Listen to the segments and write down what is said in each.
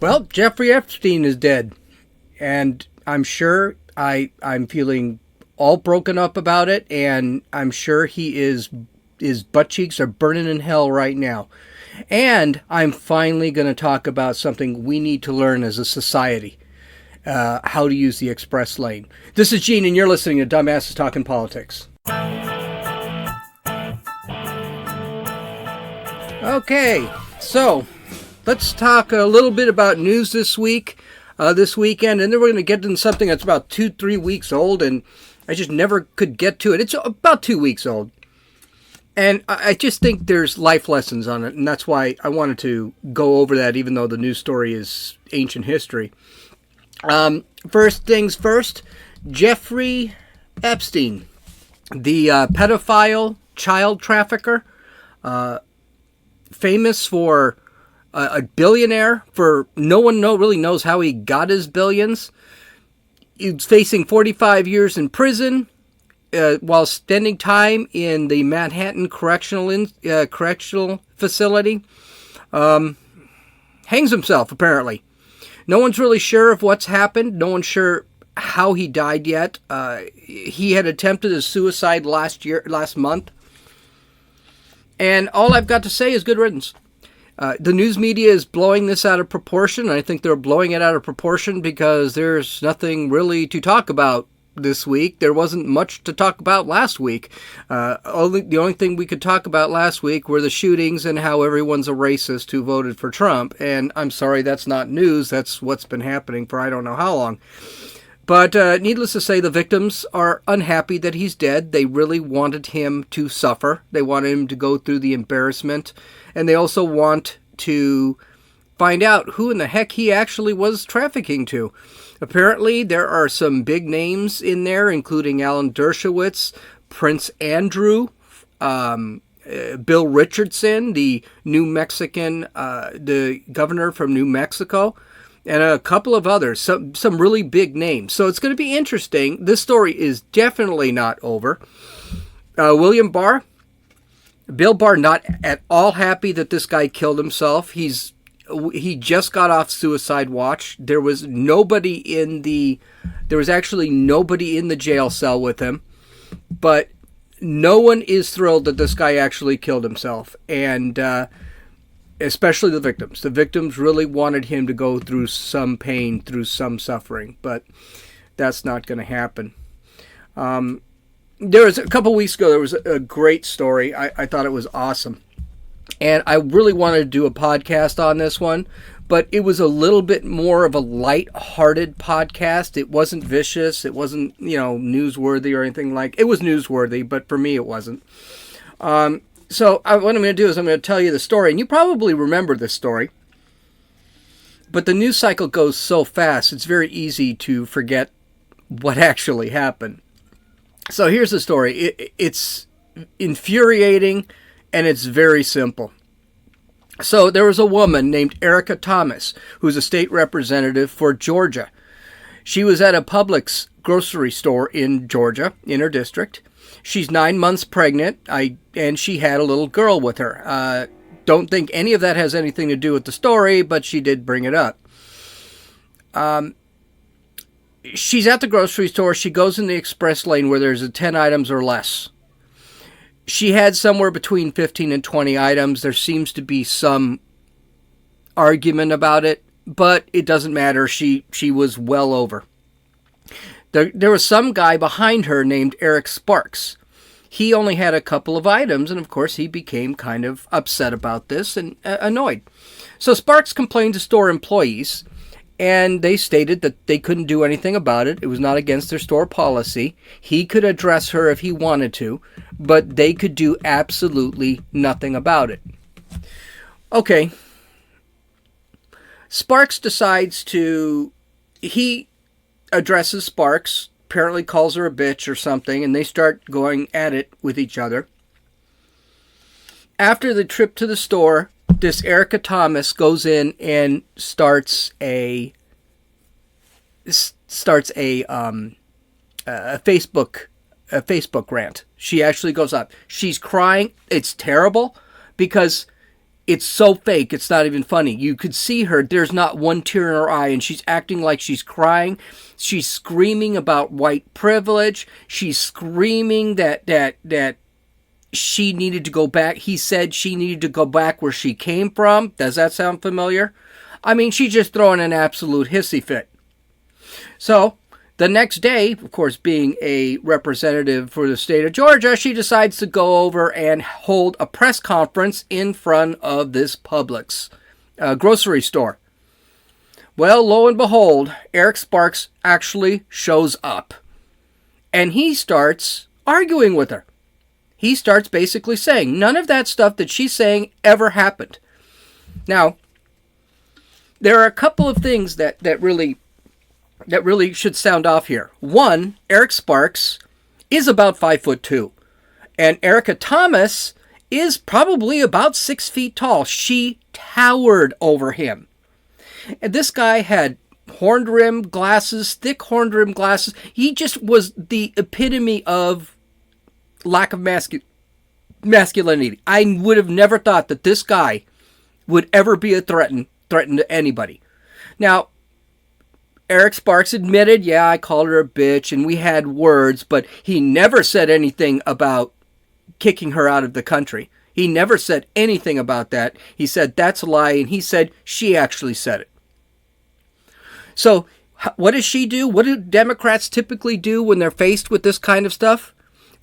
Well, Jeffrey Epstein is dead, and I'm sure I'm feeling all broken up about it, and I'm sure his butt cheeks are burning in hell right now. And I'm finally going to talk about something we need to learn as a society: how to use the express lane. This is Gene, and you're listening to Dumbasses Talking Politics. Okay, so let's talk a little bit about news this week, this weekend, and then we're going to get into something that's about 2-3 weeks old, and I just never could get to it. It's about 2 weeks old, and I just think there's life lessons on it, and that's why I wanted to go over that, even though the news story is ancient history. First things first, Jeffrey Epstein, the pedophile child trafficker, famous for a billionaire, for no one really knows how he got his billions. He's facing 45 years in prison while spending time in the Manhattan Correctional Facility. Hangs himself, apparently. No one's really sure of what's happened. No one's sure how he died yet. He had attempted a suicide last month. And all I've got to say is good riddance. The news media is blowing this out of proportion. And I think they're blowing it out of proportion because there's nothing really to talk about this week. There wasn't much to talk about last week. The only thing we could talk about last week were the shootings and how everyone's a racist who voted for Trump. And I'm sorry, that's not news. That's what's been happening for I don't know how long. But needless to say, the victims are unhappy that he's dead. They really wanted him to suffer. They wanted him to go through the embarrassment. And they also want to find out who in the heck he actually was trafficking to. Apparently, there are some big names in there, including Alan Dershowitz, Prince Andrew, Bill Richardson, the the governor from New Mexico, and a couple of others, some really big names. So it's going to be interesting. This story is definitely not over. Bill Barr, not at all happy that this guy killed himself. He just got off suicide watch. There was actually nobody in the jail cell with him, but no one is thrilled that this guy actually killed himself, and especially the victims. The victims really wanted him to go through some pain, through some suffering, but that's not going to happen. There was a couple weeks ago, there was a great story. I thought it was awesome. And I really wanted to do a podcast on this one, but it was a little bit more of a light-hearted podcast. It wasn't vicious. It wasn't, newsworthy or anything like. It was newsworthy, but for me, it wasn't. So what I'm going to do is I'm going to tell you the story, and you probably remember this story. But the news cycle goes so fast, it's very easy to forget what actually happened. So here's the story. It's infuriating, and it's very simple. So there was a woman named Erica Thomas, who's a state representative for Georgia. She was at a Publix grocery store in Georgia, in her district. She's 9 months pregnant, and she had a little girl with her. Don't think any of that has anything to do with the story, but she did bring it up. She's at the grocery store. She goes in the express lane where there's 10 items or less. She had somewhere between 15 and 20 items. There seems to be some argument about it, but it doesn't matter. She was well over. There was some guy behind her named Eric Sparks. He only had a couple of items, and of course he became kind of upset about this and annoyed. So Sparks complained to store employees, and they stated that they couldn't do anything about it. It was not against their store policy. He could address her if he wanted to, but they could do absolutely nothing about it. Okay. Sparks he addresses Sparks, apparently calls her a bitch or something, and they start going at it with each other. After the trip to the store, this Erica Thomas goes in and starts a Facebook rant. She actually goes up. She's crying. It's terrible because It's so fake, it's not even funny. You could see her, there's not one tear in her eye, and she's acting like she's crying. She's screaming about white privilege. She's screaming that she needed to go back. He said she needed to go back where she came from. Does that sound familiar? I mean, she's just throwing an absolute hissy fit. So, the next day, of course, being a representative for the state of Georgia, she decides to go over and hold a press conference in front of this Publix grocery store. Well, lo and behold, Eric Sparks actually shows up. And he starts arguing with her. He starts basically saying none of that stuff that she's saying ever happened. Now, there are a couple of things that really should sound off here. One, Eric Sparks is about 5'2", and Erica Thomas is probably about 6 feet tall. She towered over him. And this guy had horned rim glasses, thick horned rim glasses. He just was the epitome of lack of masculinity. I would have never thought that this guy would ever be a threat to anybody. Now, Eric Sparks admitted, yeah, I called her a bitch and we had words, but he never said anything about kicking her out of the country. He never said anything about that. He said, that's a lie, and he said she actually said it. So, what does she do? What do Democrats typically do when they're faced with this kind of stuff?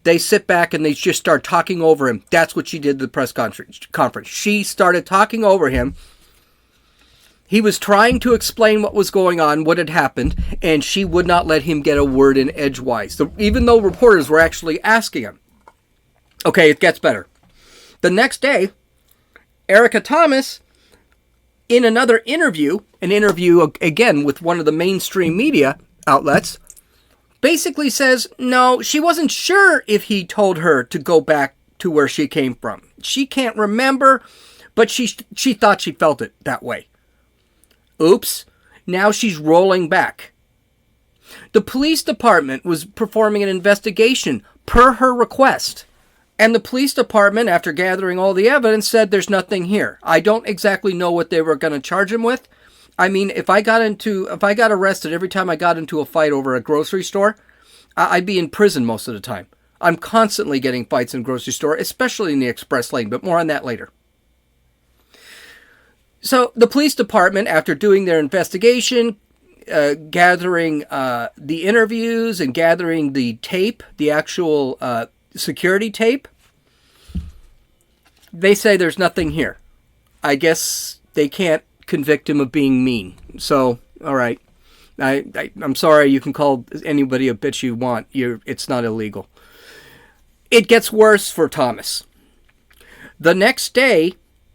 They sit back and they just start talking over him. That's what she did at the press conference. She started talking over him. He was trying to explain what was going on, what had happened, and she would not let him get a word in edgewise, even though reporters were actually asking him. Okay, it gets better. The next day, Erica Thomas, in another interview, an interview again with one of the mainstream media outlets, basically says, no, she wasn't sure if he told her to go back to where she came from. She can't remember, but she thought she felt it that way. Oops, now she's rolling back. The police department was performing an investigation per her request. And the police department, after gathering all the evidence, said there's nothing here. I don't exactly know what they were going to charge him with. I mean, if I got arrested every time I got into a fight over a grocery store, I'd be in prison most of the time. I'm constantly getting fights in the grocery store, especially in the express lane, but more on that later. So the police department, after doing their investigation, gathering the interviews and gathering the tape, the actual security tape, they say there's nothing here. I guess they can't convict him of being mean. So, all right. I'm sorry, you can call anybody a bitch you want. It's not illegal. It gets worse for Thomas. The next day,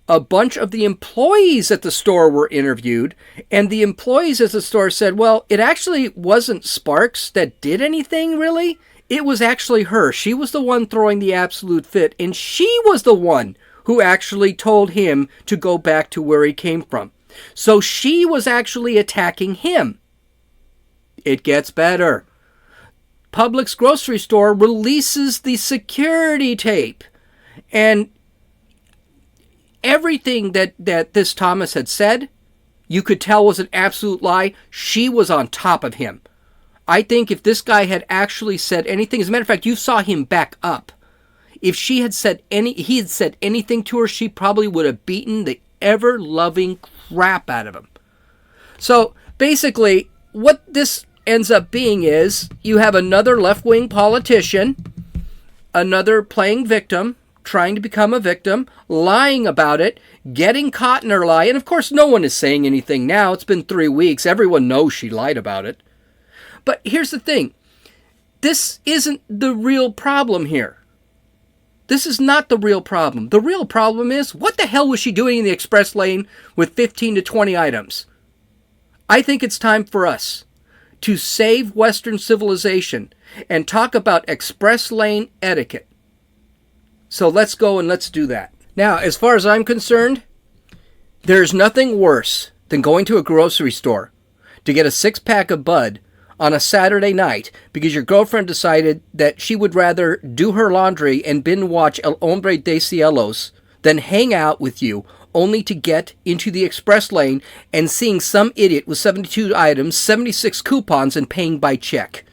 a bunch of the employees at the store were interviewed, and the employees at the store said, well, it actually wasn't Sparks that did anything, really. It was actually her. She was the one throwing the absolute fit, and she was the one who actually told him to go back to where he came from. So she was actually attacking him. It gets better. Publix grocery store releases the security tape, and everything that this Thomas had said, you could tell was an absolute lie. She was on top of him. I think if this guy had actually said anything, as a matter of fact, you saw him back up. If he had said anything to her, she probably would have beaten the ever-loving crap out of him. So basically, what this ends up being is you have another left-wing politician, another playing victim, trying to become a victim, lying about it, getting caught in her lie. And of course, no one is saying anything now. It's been 3 weeks. Everyone knows she lied about it. But here's the thing. This isn't the real problem here. This is not the real problem. The real problem is, what the hell was she doing in the express lane with 15 to 20 items? I think it's time for us to save Western civilization and talk about express lane etiquette. So let's go and let's do that. Now, as far as I'm concerned, there's nothing worse than going to a grocery store to get a 6-pack of Bud on a Saturday night because your girlfriend decided that she would rather do her laundry and binge watch El Hombre de Cielos than hang out with you only to get into the express lane and seeing some idiot with 72 items, 76 coupons, and paying by check.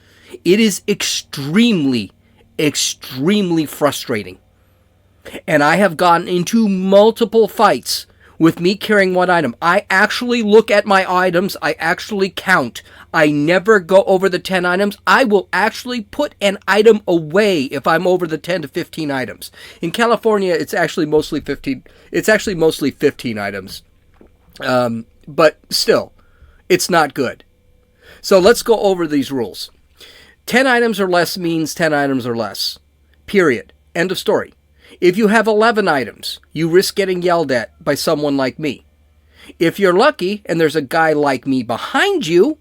It is extremely, extremely frustrating. And I have gotten into multiple fights with me carrying one item. I actually look at my items. I actually count. I never go over the 10 items. I will actually put an item away if I'm over the 10 to 15 items. In California, it's actually mostly 15. It's actually mostly 15 items. But still, it's not good. So let's go over these rules. 10 items or less means 10 items or less. Period. End of story. If you have 11 items, you risk getting yelled at by someone like me. If you're lucky and there's a guy like me behind you,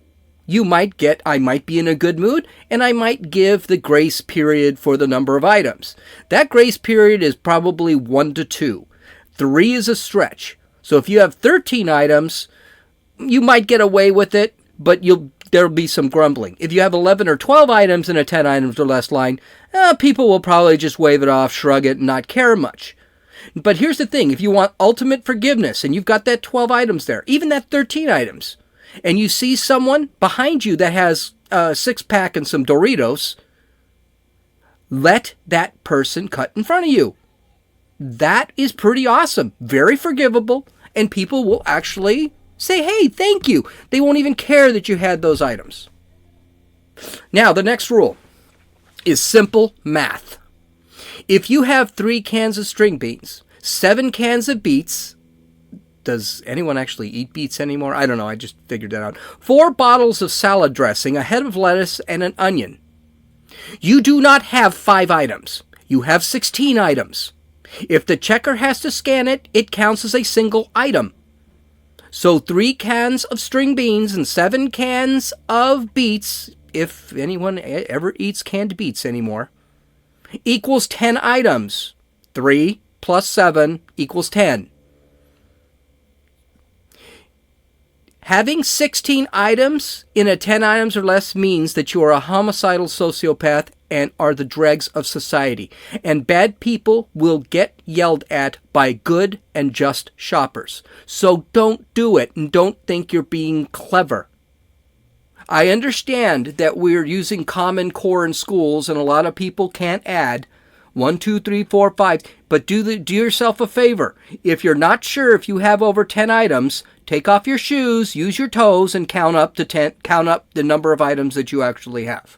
I might be in a good mood, and I might give the grace period for the number of items. That grace period is probably 1 to 2. 3 is a stretch. So if you have 13 items, you might get away with it, but there'll be some grumbling. If you have 11 or 12 items in a 10 items or less line, people will probably just wave it off, shrug it, and not care much. But here's the thing. If you want ultimate forgiveness, and you've got that 12 items there, even that 13 items, and you see someone behind you that has a 6-pack and some Doritos, let that person cut in front of you. That is pretty awesome. Very forgivable, and people will actually say, hey, thank you. They won't even care that you had those items. Now, the next rule is simple math. If you have 3 cans of string beans, 7 cans of beets, does anyone actually eat beets anymore? I don't know. I just figured that out. 4 bottles of salad dressing, a head of lettuce, and an onion. You do not have 5 items. You have 16 items. If the checker has to scan it, it counts as a single item. So 3 cans of string beans and 7 cans of beets, if anyone ever eats canned beets anymore, equals 10 items. 3 plus 7 equals 10. Having 16 items in a 10 items or less means that you are a homicidal sociopath and are the dregs of society. And bad people will get yelled at by good and just shoppers. So don't do it, and don't think you're being clever. I understand that we're using Common Core in schools and a lot of people can't add 1, 2, 3, 4, 5. But do yourself a favor. If you're not sure if you have over 10 items, take off your shoes, use your toes, and count up the number of items that you actually have.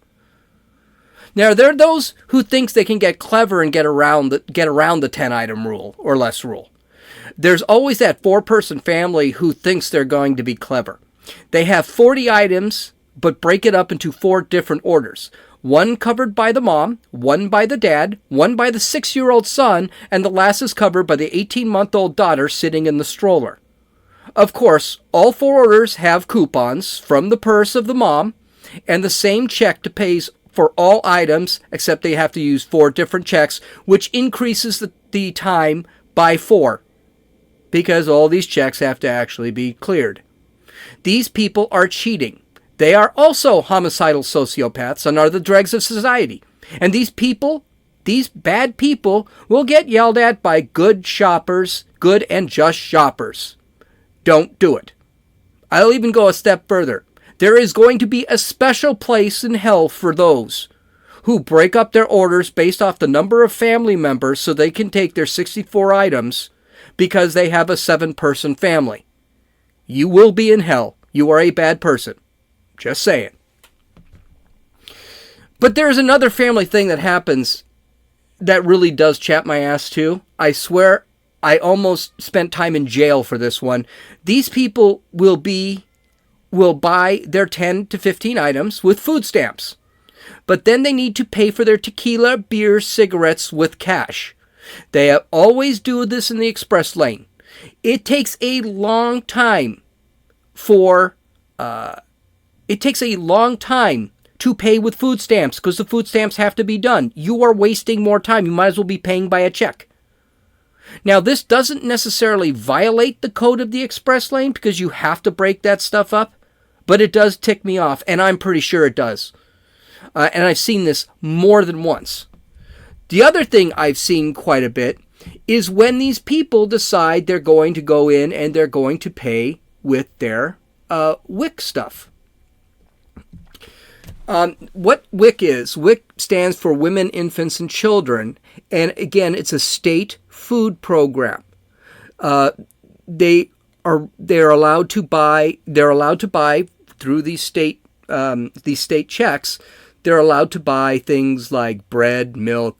Now, there are those who think they can get clever and get around the 10-item rule or less rule. There's always that 4-person family who thinks they're going to be clever. They have 40 items, but break it up into 4 different orders. 1 covered by the mom, 1 by the dad, 1 by the 6-year-old son, and the last is covered by the 18-month-old daughter sitting in the stroller. Of course, all 4 orders have coupons from the purse of the mom and the same check to pay for all items, except they have to use 4 different checks, which increases the time by 4, because all these checks have to actually be cleared. These people are cheating. They are also homicidal sociopaths and are the dregs of society. And these bad people, will get yelled at by good shoppers, good and just shoppers. Don't do it. I'll even go a step further. There is going to be a special place in hell for those who break up their orders based off the number of family members so they can take their 64 items because they have a 7-person family. You will be in hell. You are a bad person. Just saying. But there's another family thing that happens that really does chap my ass too. I swear I almost spent time in jail for this one. These people will buy their 10 to 15 items with food stamps. But then they need to pay for their tequila, beer, cigarettes with cash. They always do this in the express lane. It takes a long time to pay with food stamps because the food stamps have to be done. You are wasting more time. You might as well be paying by a check. Now, this doesn't necessarily violate the code of the express lane because you have to break that stuff up, but it does tick me off, and I'm pretty sure it does. And I've seen this more than once. The other thing I've seen quite a bit is when these people decide they're going to go in and they're going to pay with their WIC stuff. What WIC is, WIC stands for Women, Infants, and Children. And again, it's a state food program. They're allowed to buy through these state checks. They're allowed to buy things like bread, milk,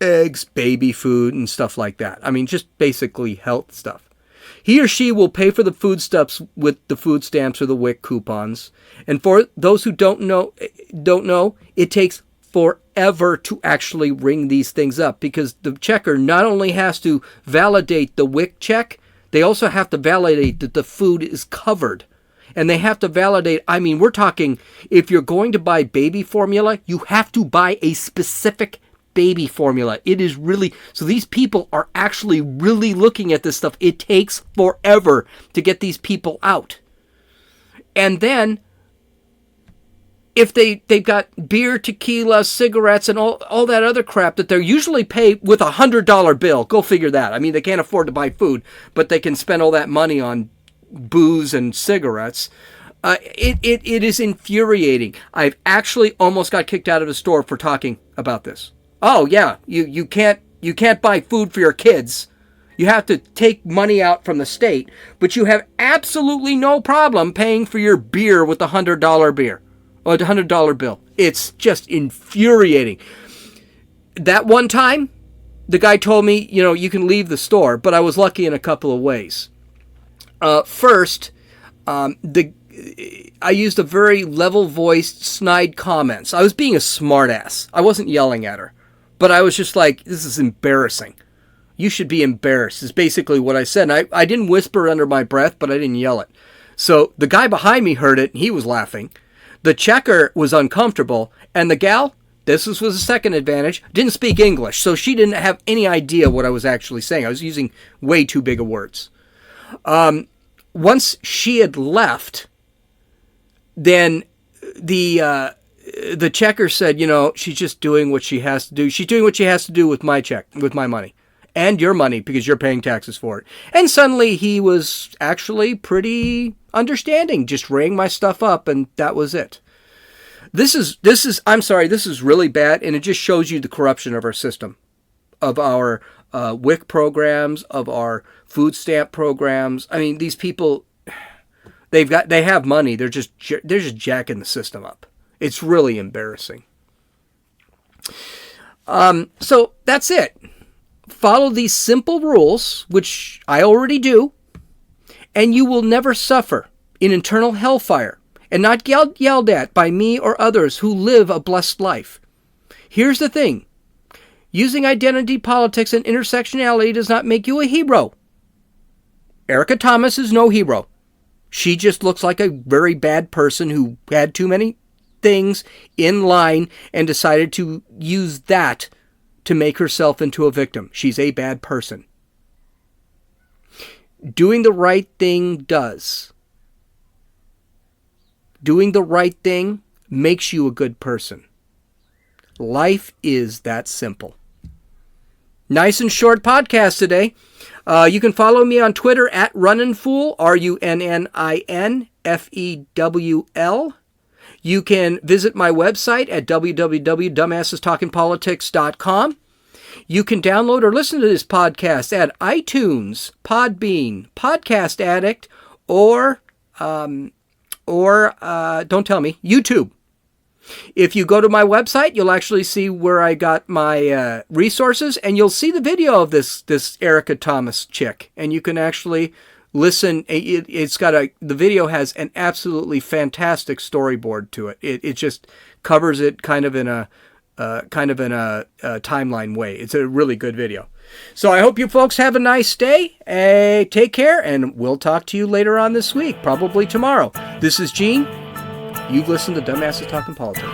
eggs, baby food, and stuff like that. I mean, just basically health stuff. He or she will pay for the foodstuffs with the food stamps or the WIC coupons. And for those who don't know, it takes forever to actually ring these things up, because the checker not only has to validate the WIC check, they also have to validate that the food is covered. And they have to validate, I mean, we're talking, if you're going to buy baby formula, you have to buy a specific baby formula. It is really, so these people are actually really looking at this stuff. It takes forever to get these people out. And then, if they've got beer, tequila, cigarettes, and all that other crap that they're usually paid with a $100 bill. Go figure that. I mean, they can't afford to buy food, but they can spend all that money on booze and cigarettes. It is infuriating. I've actually almost got kicked out of the store for talking about this. Oh yeah, you can't buy food for your kids. You have to take money out from the state, but you have absolutely no problem paying for your beer with a $100 beer or the $100 bill. It's just infuriating. That one time, the guy told me, you can leave the store, but I was lucky in a couple of ways. First, I used a very level-voiced, snide comments. I was being a smartass. I wasn't yelling at her, but I was just like, this is embarrassing. You should be embarrassed, is basically what I said. And I didn't whisper under my breath, but I didn't yell it. So the guy behind me heard it, and he was laughing. The checker was uncomfortable, and the gal, this was the second advantage, didn't speak English, so she didn't have any idea what I was actually saying. I was using way too big of words. Once she had left, then the checker said, she's just doing what she has to do. She's doing what she has to do with my check, with my money, and your money, because you're paying taxes for it. And suddenly he was actually pretty understanding, just rang my stuff up, and that was it. This is really bad, and it just shows you the corruption of our system, of our WIC programs, of our food stamp programs. I mean, these people, they have money. They're just jacking the system up. It's really embarrassing. So that's it. Follow these simple rules, which I already do, and you will never suffer in internal hellfire and not yelled at by me or others who live a blessed life. Here's the thing. Using identity politics and intersectionality does not make you a hero. Erica Thomas is no hero. She just looks like a very bad person who had too many things in line and decided to use that to make herself into a victim. She's a bad person. Doing the right thing does. Doing the right thing makes you a good person. Life is that simple. Nice and short podcast today. You can follow me on Twitter at RunninFool, RUNNINFEWL. You can visit my website at www.dumbassestalkingpolitics.com. You can download or listen to this podcast at iTunes, Podbean, Podcast Addict, or don't tell me, YouTube. If you go to my website, you'll actually see where I got my resources, and you'll see the video of this Erica Thomas chick, and you can actually listen. The video has an absolutely fantastic storyboard to it. It just covers it kind of in a timeline way. It's a really good video. So I hope you folks have a nice day. Take care, and we'll talk to you later on this week, probably tomorrow. This is Gene. You've listened to Dumbasses Talking Politics.